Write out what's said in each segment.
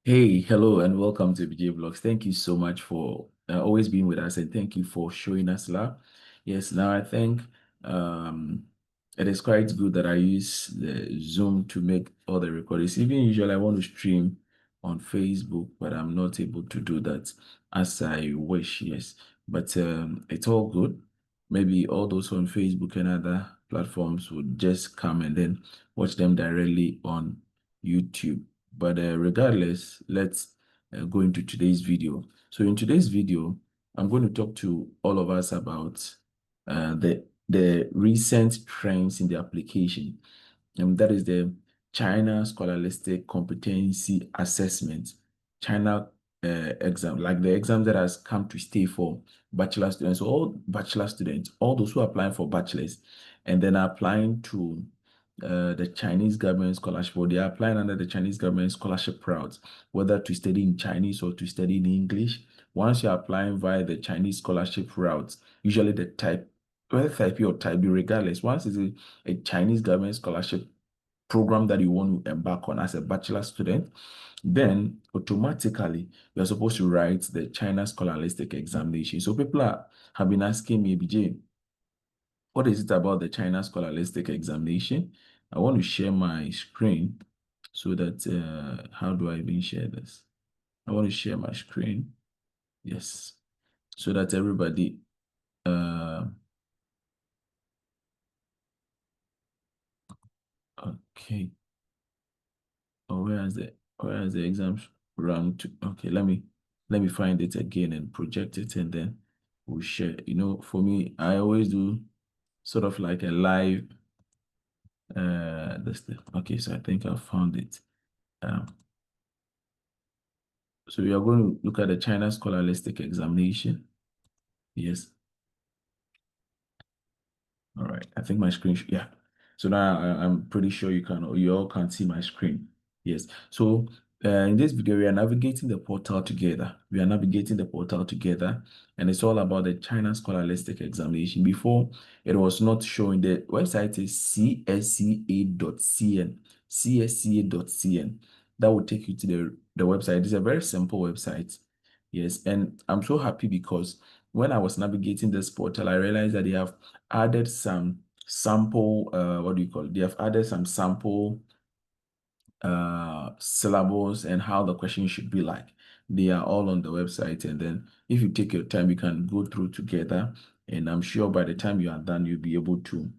Hey, hello, and welcome to BJ Vlogs. Thank you so much for always being with us, and thank you for showing us love. Yes, now I think um, it is quite good that I use the Zoom to make all the recordings. Even usually, I want to stream on Facebook, but I'm not able to do that as I wish. Yes, but it's all good. Maybe all those on Facebook and other platforms would just come and then watch them directly on YouTube. But regardless, let's go into today's video. So in today's video, I'm going to talk to all of us about the recent trends in the application, and that is the China Scholastic Competency Assessment, China exam, like the exam that has come to stay for bachelor students. So all bachelor students, all those who are applying for bachelors, and then are applying to the Chinese government scholarship, or they are applying under the Chinese government scholarship route, whether to study in Chinese or to study in English. Once you're applying via the Chinese scholarship route, usually the type, whether type A or type B, regardless, once it's a Chinese government scholarship program that you want to embark on as a bachelor student, then automatically you're supposed to write the China Scholastic examination. So have been asking me, BJ, what is it about the China Scholastic examination? I want to share my screen so that, how do I even share this? I want to share my screen. Yes. So that everybody, okay. Oh, where is the exam run to? Okay, let me find it again and project it, and then we'll share. For me, I always do sort of like a live this thing. Okay, so I think I found it. Um, so we are going to look at the China Scholastic examination. Yes. All right. I think my screen, yeah. So now I'm pretty sure you all can see my screen. Yes. So in this video, we are navigating the portal together. We are navigating the portal together, and it's all about the China Scholastic examination. Before, it was not showing. The website is csca.cn, csca.cn. That will take you to the website. It's a very simple website. Yes. And I'm so happy because when I was navigating this portal, I realized that they have added some sample, what do you call it? They have added some sample syllables and how the question should be like. They are all on the website. And then if you take your time, you can go through together. And I'm sure by the time you are done, you'll be able to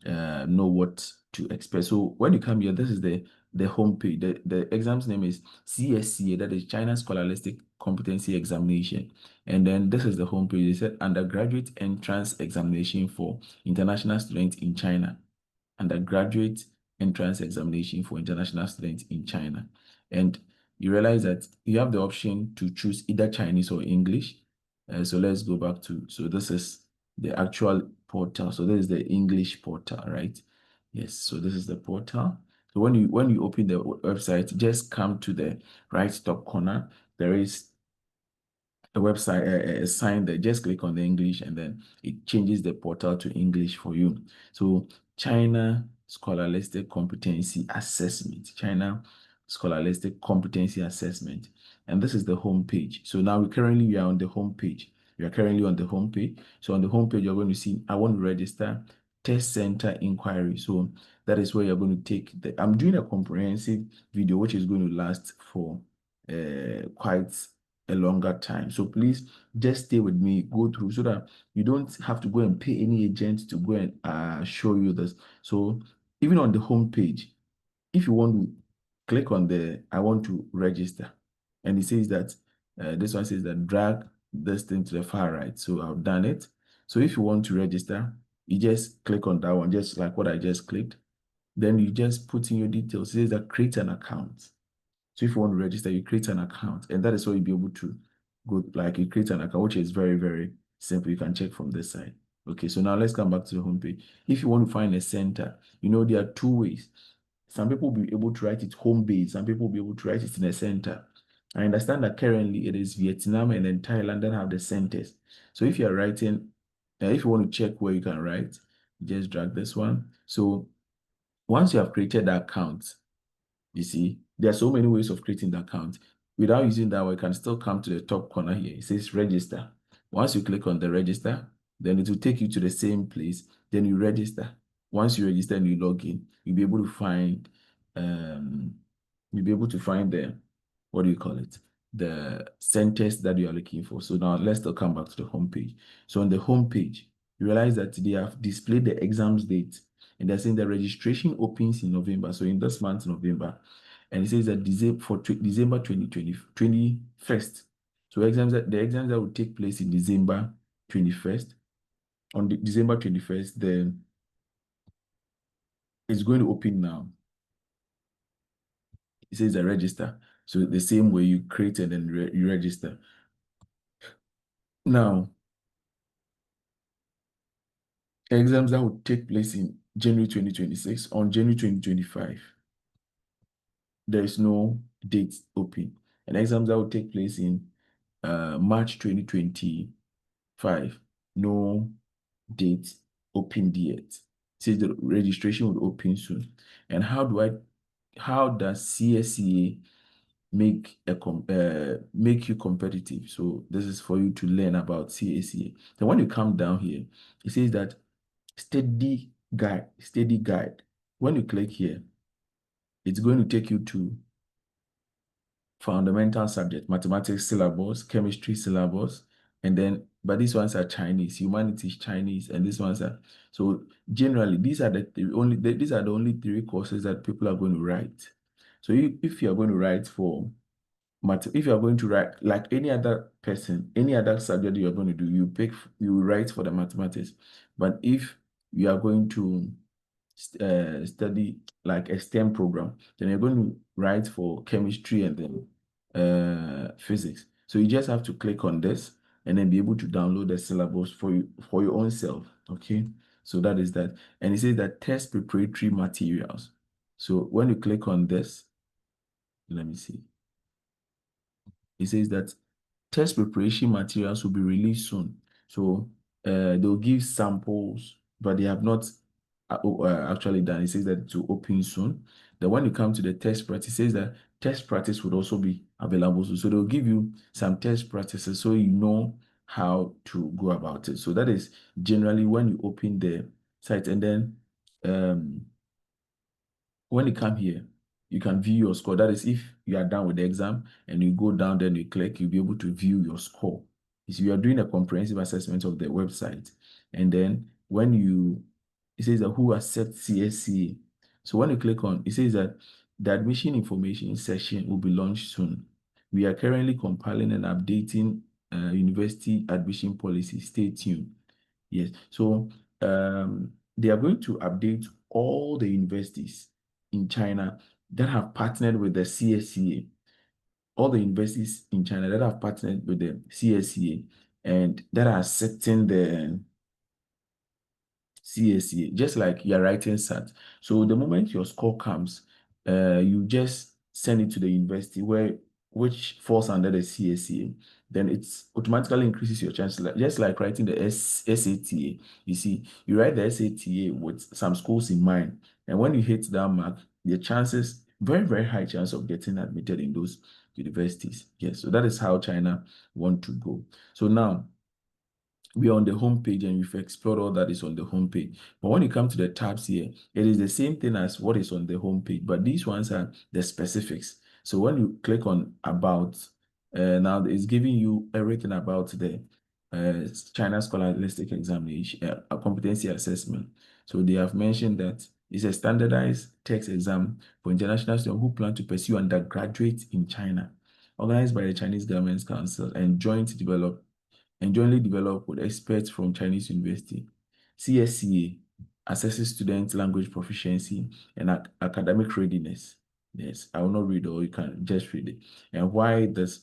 know what to expect. So when you come here, this is the homepage. The exam's name is CSCA, that is China Scholastic Competency Examination. And then this is the homepage. It said undergraduate entrance examination for international students in China. Undergraduate entrance examination for international students in China. And you realize that you have the option to choose either Chinese or English. So let's go back so this is the actual portal. So this is the English portal, right? Yes, so this is the portal. So when you open the website, just come to the right top corner. There is a website, a sign there. Just click on the English, and then it changes the portal to English for you. So China Scholastic Competency Assessment, China Scholastic Competency Assessment. And this is the home page. So now we are on the home page. We are currently on the home page. So on the home page, you're going to see, I want to register test center inquiry. So that is where you're going to take I'm doing a comprehensive video, which is going to last for quite a longer time. So please just stay with me, go through so that you don't have to go and pay any agent to go and show you this. So even on the home page, if you want to click on the I want to register, and it says that this one says that drag this thing to the far right. So I've done it. So if you want to register, you just click on that one, just like what I just clicked. Then you just put in your details. It says that create an account. So if you want to register, you create an account, and that is where you'll be able to go, like you create an account, which is very, very simple. You can check from this side. Okay, so now let's come back to the homepage. If you want to find a center, there are two ways. Some people will be able to write it home base, some people will be able to write it in a center. I understand that currently it is Vietnam and then Thailand that have the centers. So if you're writing, if you want to check where you can write, just drag this one. So once you have created the account, you see, there are so many ways of creating the account. without using that one, you can still come to the top corner here. It says register. Once you click on the register, then it will take you to the same place. Then you register. Once you register and you log in, you'll be able to find um the, what do you call it? The centers that you are looking for. So now let's still come back to the home page. So on the home page, you realize that they have displayed the exams date, and they're saying the registration opens in November. So in this month, November, and it says that December 2020, 21st. So the exams that will take place in December 21st, on December 21st, then it's going to open now. It says the register. So the same way you create and then you register. Now, exams that will take place in January 2026, on January 2025, there is no date open. And exams that will take place in March 2025, no date opened yet. Says the registration will open soon. And how does CSCA make you competitive? So this is for you to learn about CSCA. Then when you come down here, it says that steady guide. When you click here, it's going to take you to fundamental subject, mathematics syllabus, chemistry syllabus, and then, but these ones are Chinese, humanities Chinese, and these ones are, so generally, these are these are the only three courses that people are going to write. So if you are going to write for if you are going to write like any other person, any other subject you are going to do, you write for the mathematics. But if you are going to study like a STEM program, then you're going to write for chemistry and then physics. So you just have to click on this and then be able to download the syllabus for your own self. Okay, so that is that. And it says that test preparatory materials. So when you click on this, let me see. It says that test preparation materials will be released soon. So they'll give samples, but they have not actually done. It says that to open soon. Then when you come to the test practice, it says that test practice would also be available soon. So they'll give you some test practices so you know how to go about it. So that is generally when you open the site, and then um, when you come here, you can view your score. That is, if you are done with the exam and you go down, then you click, you'll be able to view your score. If you are doing a comprehensive assessment of the website, and then it says that who accepts CSCA. So when you click on, it says that the admission information session will be launched soon. We are currently compiling and updating university admission policy. Stay tuned. Yes. So they are going to update all the universities in China that have partnered with the CSCA, all the universities in China that have partnered with the CSCA and that are setting the CSCA, just like you're writing SAT. So the moment your score comes, you just send it to the university which falls under the CSCA. Then it's automatically increases your chances, just like writing the SATA. You see, you write the SATA with some schools in mind, and when you hit that mark, the chances, very, very high chance of getting admitted in those universities. Yes, so that is how China want to go. So now, we are on the home page and we've explored all that is on the home page. But when you come to the tabs here, it is the same thing as what is on the home page, but these ones are the specifics. So when you click on about, now it's giving you everything about the China Scholastic Examination, a competency assessment. So they have mentioned that it's a standardized text exam for international students who plan to pursue undergraduate in China, organized by the Chinese Government Council and jointly developed with experts from Chinese University. CSCA assesses student language proficiency and academic readiness. Yes, I will not read all, you can just read it. And why this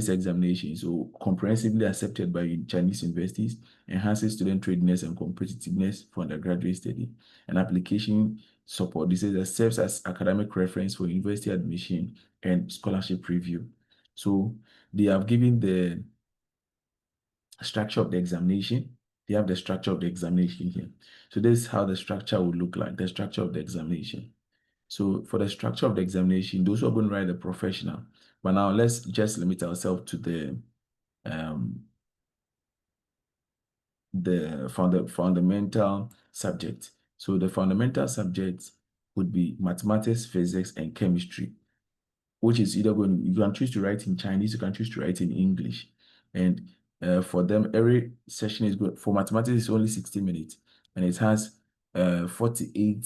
examination? So comprehensively accepted by Chinese universities, enhances student readiness and competitiveness for undergraduate study, and application support. This is that serves as academic reference for university admission and scholarship review. So they have given the structure of the examination. They have the structure of the examination here. So this is how the structure would look like, the structure of the examination. So for the structure of the examination, those who are going to write the professional, but now let's just limit ourselves to um the fundamental subject. So the fundamental subjects would be mathematics, physics, and chemistry, which is either going, you can choose to write in Chinese, you can choose to write in English. And for them, every session is good. For mathematics, it's only 60 minutes, and it has 48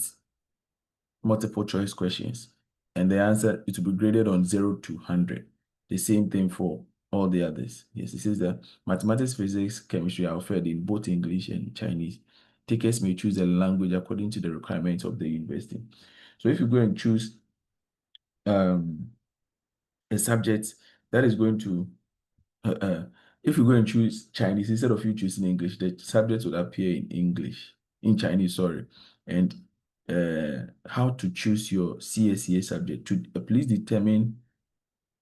multiple choice questions. And the answer, it will be graded on 0 to 100. The same thing for all the others. Yes, it says that mathematics, physics, chemistry are offered in both English and Chinese. Takers may choose a language according to the requirements of the university. So if you go and choose um, a subject that is going to, uh, uh, if you go and choose Chinese instead of you choosing English, the subject would appear in English, in Chinese, sorry. And how to choose your CSCA subject to please determine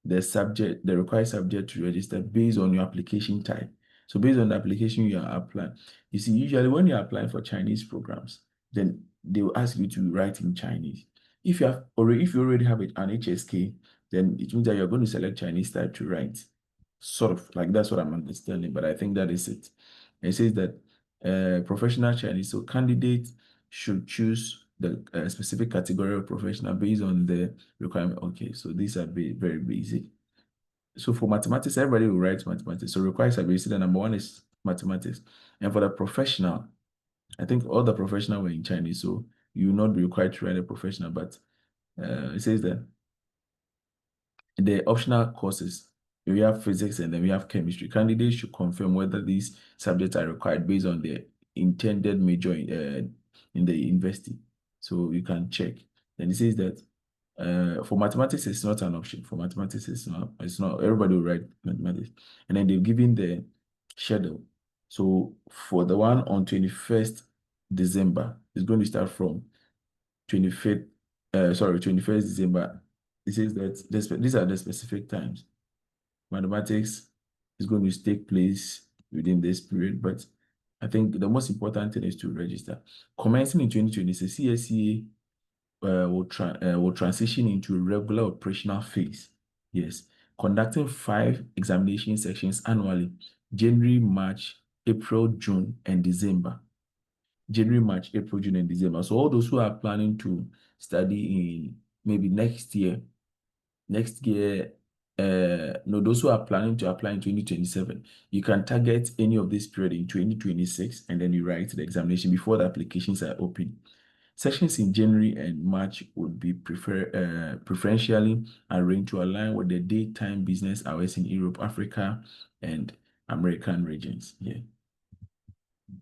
the subject, the required subject to register based on your application type. So based on the application you are applying, you see, usually when you're applying for Chinese programs, then they will ask you to write in Chinese. If you already have an HSK, then it means that you're going to select Chinese type to write. Sort of like that's what I'm understanding, but I think that is it. It says that professional Chinese, so candidates should choose the specific category of professional based on the requirement. Okay, so these are very basic. So for mathematics, everybody will write mathematics. So requires ability. The number one is mathematics. And for the professional, I think all the professional were in Chinese, so you will not be required to write a professional, but it says that the optional courses, we have physics and then we have chemistry. Candidates should confirm whether these subjects are required based on the intended major in the university. So you can check. Then it says that for mathematics, it's not an option. For mathematics, it's not, everybody will write mathematics. And then they've given the schedule. So for the one on 21st December, it's going to start from 25th, 21st December. It says that these are the specific times. Mathematics is going to take place within this period, but I think the most important thing is to register. Commencing in 2026, CSCA will transition into a regular operational phase. Yes, conducting 5 examination sections annually: January, March, April, June, and December. January, March, April, June, and December. So all those who are planning to study in maybe next year, no, those who are planning to apply in 2027, you can target any of this period in 2026, and then you write the examination before the applications are open. Sessions in January and March would be preferentially arranged to align with the daytime business hours in Europe, Africa, and American regions. Yeah.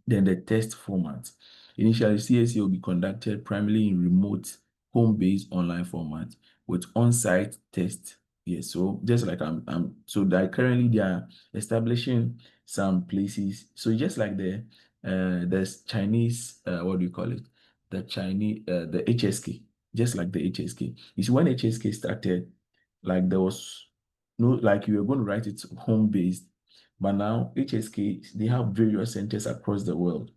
Then the test format. Initially, CSC will be conducted primarily in remote, home-based online format with on-site test. Yes, so just like so that currently they are establishing some places. So just like there's Chinese, what do you call it? The HSK, just like the HSK. You see, when HSK started, like there was no, like you were going to write it home-based, but now HSK, they have various centers across the world.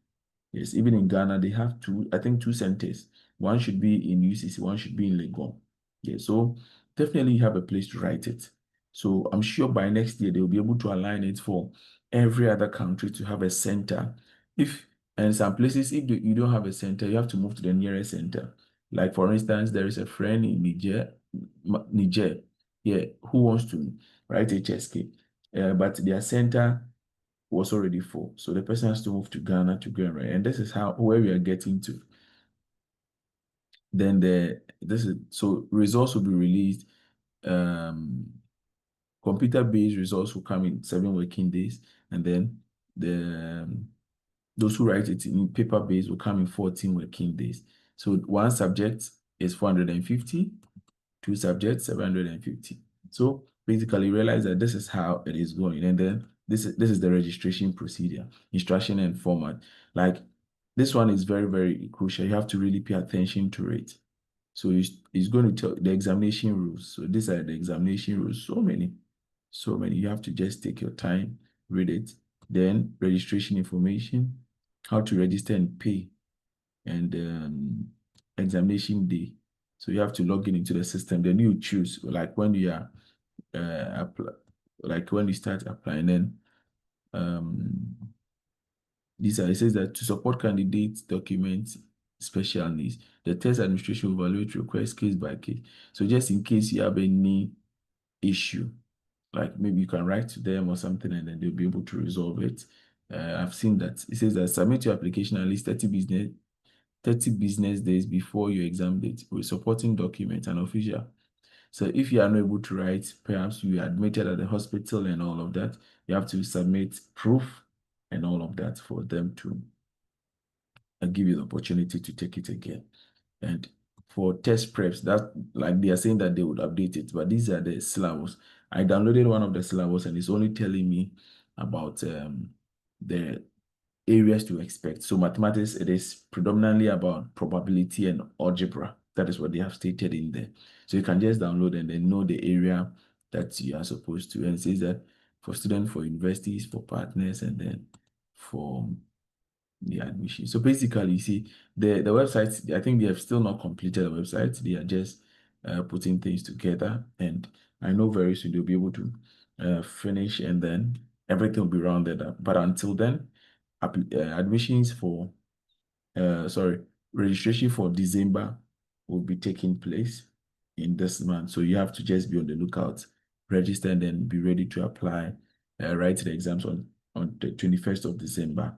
Yes, even in Ghana, they have I think two centers. One should be in UCC, one should be in Legon. Yeah, so definitely you have a place to write it. So I'm sure by next year they'll be able to align it for every other country to have a center. If and some places, if you don't have a center, you have to move to the nearest center. Like for instance, there is a friend in Niger, yeah, who wants to write HSK, but their center was already full. So the person has to move to Ghana to go and write. And this is where we are getting to. Then so results will be released. Um, Computer-based results will come in 7 working days, and then those who write it in paper-based will come in 14 working days. So one subject is 450, 2 subjects 750. So basically realize that this is how it is going. And then this is the registration procedure, instruction and format. Like this one is very crucial. You have to really pay attention to it. So it's going to tell the examination rules. So these are the examination rules. So many. You have to just take your time, read it. Then registration information, how to register and pay, and examination day. So you have to log in into the system. Then you choose, like when you are like when you start applying, then um these are, it says that to support candidates document special needs, the test administration will evaluate requests case by case. So just in case you have any issue, like maybe you can write to them or something, and then they'll be able to resolve it. I've seen that it says that submit your application at least 30 business days before your exam date with supporting document and official. So if you are not able to write, perhaps you are admitted at the hospital and all of that, you have to submit proof and all of that for them to give you the opportunity to take it again. And for test preps, that like they are saying that they would update it, but these are the syllabus. I downloaded one of the syllabus and it's only telling me about the areas to expect. So mathematics, it is predominantly about probability and algebra. That is what they have stated in there. So you can just download and then know the area that you are supposed to. And it says that for students, for universities, for partners, and then for the admission. So basically, you see, the website, I think they have still not completed the website. They are just putting things together. And I know very soon they'll be able to finish and then everything will be rounded up. But until then, admissions for sorry, registration for December will be taking place in this month. So you have to just be on the lookout, register, and then be ready to apply, write the exams on the 21st of December.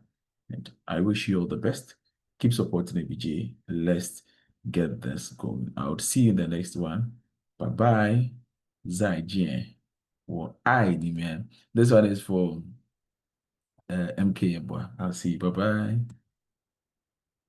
And I wish you all the best. Keep supporting ABJ. Let's get this going. I would see you in the next one. Bye bye. Zai Jien. Well, man. This one is for MK. Boy. I'll see you. Bye bye.